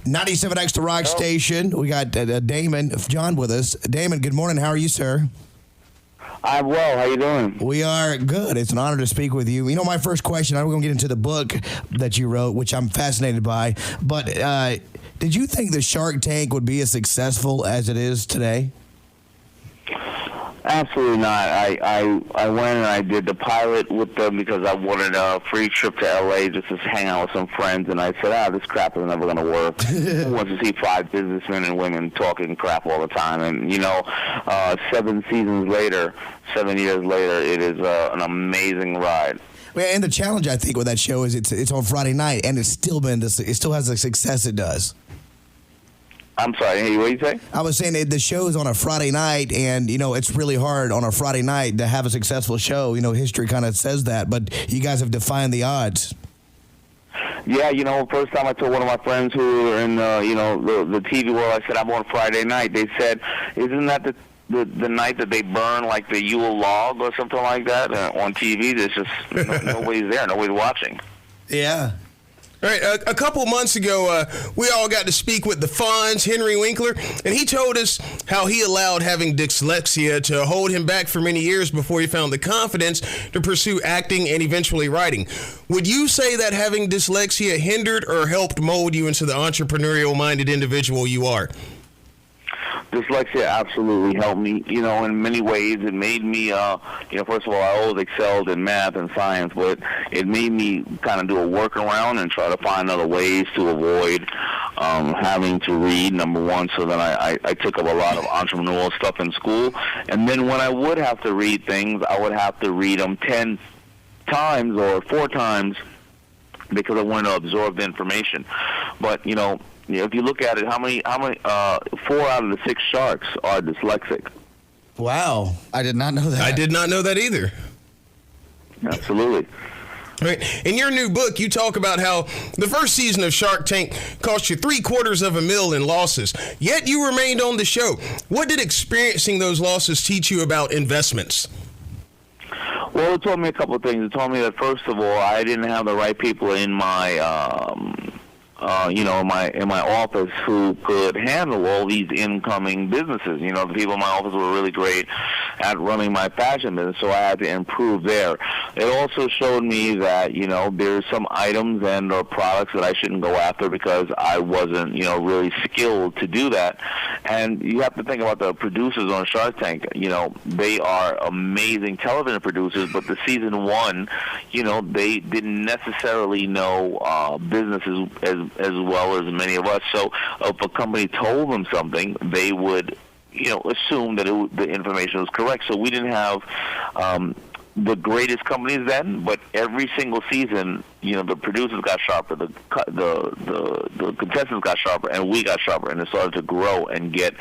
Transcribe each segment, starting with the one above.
97X The Rock Station. We got Daymond, John with us. Daymond, good morning. How are you, sir? I'm well. How you doing? We are good. It's an honor to speak with you. You know, my first question, I'm going to get into the book that you wrote, which I'm fascinated by. But did you think the Shark Tank would be as successful as it is today? Absolutely not. I went and I did the pilot with them because I wanted a free trip to L.A. just to hang out with some friends, and I said, this crap is never going to work. Who wants to see 5 businessmen and women talking crap all the time? And, 7 seasons later, 7 years later, it is an amazing ride. And the challenge, I think, with that show is it's on Friday night, and it still has the success it does. I'm sorry, hey, what did you say? I was saying that the show's on a Friday night, and, it's really hard on a Friday night to have a successful show. History kind of says that, but you guys have defied the odds. Yeah, first time I told one of my friends who were in, the TV world, I said, I'm on Friday night. They said, isn't that the night that they burn, like, the Yule log or something like that on TV? There's just nobody's there, nobody's watching. Yeah. All right, a couple months ago, we all got to speak with the Fonz, Henry Winkler, and he told us how he allowed having dyslexia to hold him back for many years before he found the confidence to pursue acting and eventually writing. Would you say that having dyslexia hindered or helped mold you into the entrepreneurial-minded individual you are? Dyslexia absolutely helped me, in many ways. It made me, first of all, I always excelled in math and science, but it made me kind of do a workaround and try to find other ways to avoid having to read, number one. So then I took up a lot of entrepreneurial stuff in school. And then when I would have to read things, I would have to read them 10 times or 4 times because I wanted to absorb the information. But, if you look at it, how many 4 out of the 6 sharks are dyslexic? Wow. I did not know that. I did not know that either. Absolutely. All right. In your new book, you talk about how the first season of Shark Tank cost you $750,000 in losses, yet you remained on the show. What did experiencing those losses teach you about investments? Well, it taught me a couple of things. It taught me that, first of all, I didn't have the right people in my in my office who could handle all these incoming businesses. The people in my office were really great at running my fashion business, so I had to improve there. It also showed me that, there's some items and or products that I shouldn't go after because I wasn't, really skilled to do that. And you have to think about the producers on Shark Tank. They are amazing television producers, but the season 1, they didn't necessarily know businesses as well as many of us. So if a company told them something, they would, assume that the information was correct. So we didn't have the greatest companies then, but every single season, the producers got sharper, the contestants got sharper, and we got sharper, and it started to grow and get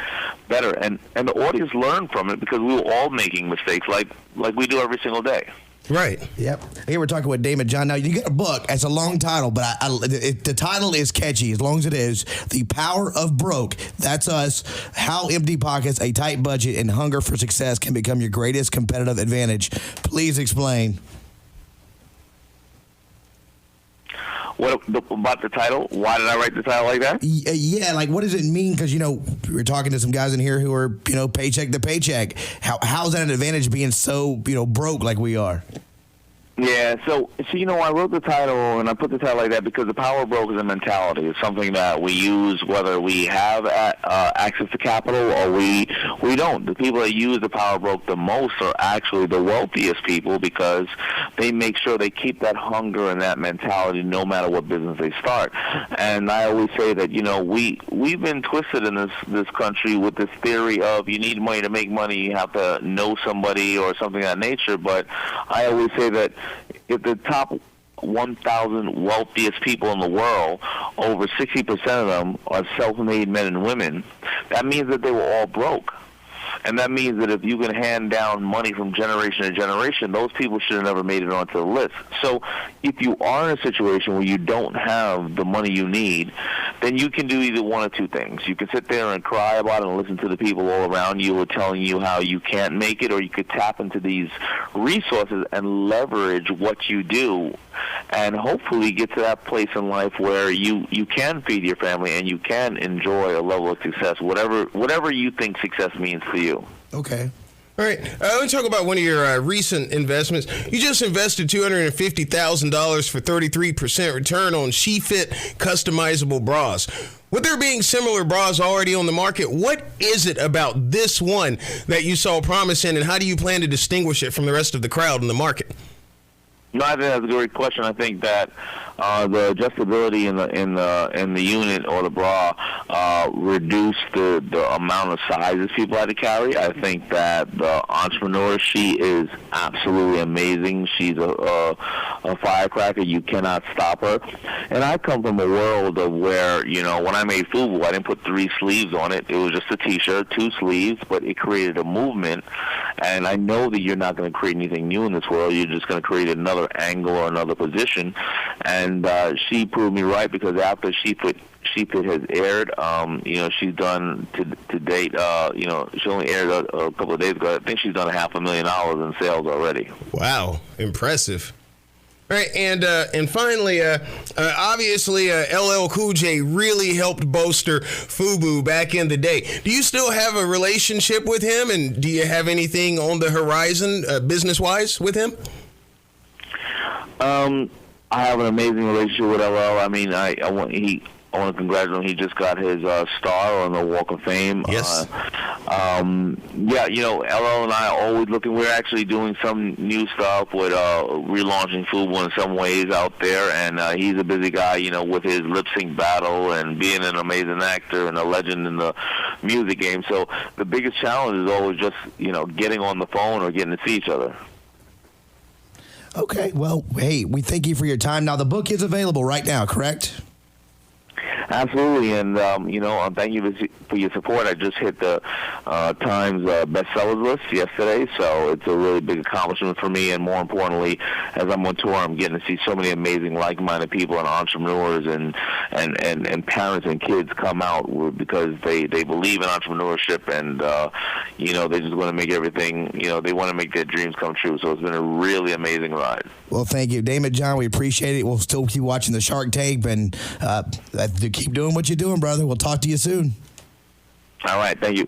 better. And the audience learned from it because we were all making mistakes like we do every single day. Right. Yep. Here we're talking with Daymond. John, now you got a book. It's a long title, but the title is catchy as long as it is. The Power of Broke. That's us. How empty pockets, a tight budget, and hunger for success can become your greatest competitive advantage. Please explain. What about the title? Why did I write the title like that? Yeah, like what does it mean? Because, we're talking to some guys in here who are, paycheck to paycheck. How's that an advantage being so, broke like we are? Yeah, so I wrote the title, and I put the title like that because the power of broke is a mentality. It's something that we use whether we have access to capital or we don't. The people that use the power of broke the most are actually the wealthiest people because they make sure they keep that hunger and that mentality no matter what business they start. And I always say that, we've been twisted in this country with this theory of you need money to make money, you have to know somebody or something of that nature. But I always say that if the top 1,000 wealthiest people in the world, over 60% of them are self-made men and women, that means that they were all broke. And that means that if you can hand down money from generation to generation, those people should have never made it onto the list. So if you are in a situation where you don't have the money you need, then you can do either one or two things. You can sit there and cry about it and listen to the people all around you who are telling you how you can't make it, or you could tap into these resources and leverage what you do and hopefully get to that place in life where you can feed your family and you can enjoy a level of success, whatever you think success means to you. Okay. All right, let me talk about one of your recent investments. You just invested $250,000 for 33% return on SheFit Customizable Bras. With there being similar bras already on the market, what is it about this one that you saw promise in, and how do you plan to distinguish it from the rest of the crowd in the market? No, I think that's a great question. I think that the adjustability in the unit or the bra reduced the amount of sizes people had to carry. I think that the entrepreneur, she is absolutely amazing. She's a firecracker. You cannot stop her. And I come from a world of where, you know, when I made FUBU, I didn't put 3 sleeves on it. It was just a T-shirt, 2 sleeves, but it created a movement. And I know that you're not going to create anything new in this world. You're just going to create another angle or another position. And she proved me right, because after SheFit has aired, you know, she's done to date, you know, she only aired a couple of days ago. I think she's done $500,000 in sales already. Wow, impressive. All right, and finally, obviously, LL Cool J really helped bolster FUBU back in the day. Do you still have a relationship with him, and do you have anything on the horizon, business-wise, with him? I have an amazing relationship with LL. I mean, I want to congratulate him. He just got his star on the Walk of Fame. Yes. Yeah, you know, LL and I are always looking. We're actually doing some new stuff with relaunching FUBU in some ways out there, and he's a busy guy, you know, with his lip sync battle and being an amazing actor and a legend in the music game. So the biggest challenge is always just, you know, getting on the phone or getting to see each other. Okay, well, hey, we thank you for your time. Now, the book is available right now, correct? Absolutely, and you know, thank you for your support. I just hit the Times bestsellers list yesterday, so it's a really big accomplishment for me. And more importantly, as I'm on tour, I'm getting to see so many amazing, like-minded people and entrepreneurs and parents and kids come out because they believe in entrepreneurship, and you know, they just want to make everything, you know, they want to make their dreams come true. So it's been a really amazing ride. Well, thank you, Daymond John. We appreciate it. We'll still keep watching the Shark Tape, and keep doing what you're doing, brother. We'll talk to you soon. All right. Thank you.